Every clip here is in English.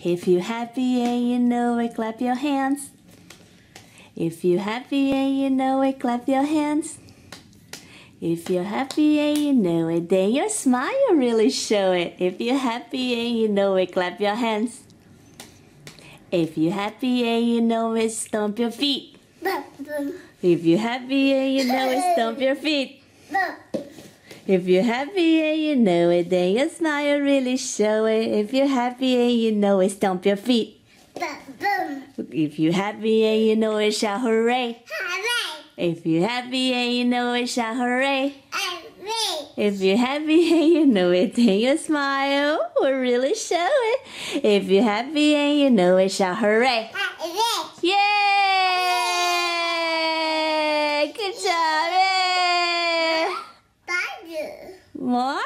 If you're happy and you know it, clap your hands. If you're happy and you know it, clap your hands. If you're happy and you know it, then your smile really show it. If you're happy and you know it, clap your hands. If you're happy and you know it, stomp your feet. If you're happy and you know it, stomp your feet. If you're happy and you know it, then your smile really show it. If you're happy and you know it, stomp your feet. If you're happy and you know it, shout hooray. If you're happy and you know it, shout hooray. If you're happy and you know it, then your smile will really show it. If you're happy and you know it, shout hooray. Yay! Good job! Yay! More?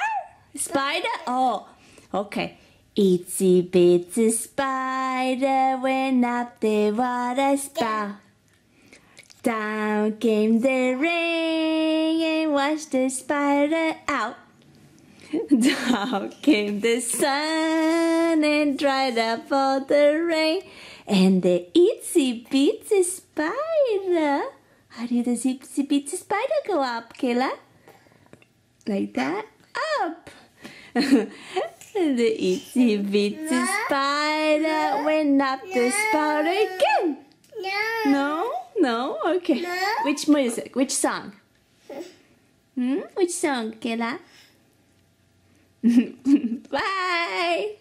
Spider? Oh, okay. Itsy bitsy spider went up the water spout. Down came the rain and washed the spider out. Down came the sun and dried up all the rain. And the itsy bitsy spider. How did the itsy bitsy spider go up, Kayla? Like that? Up! The itsy bitsy spider went up the spout again. No? No? Okay. No. Which music? Which song? Which song, Kayla? Bye!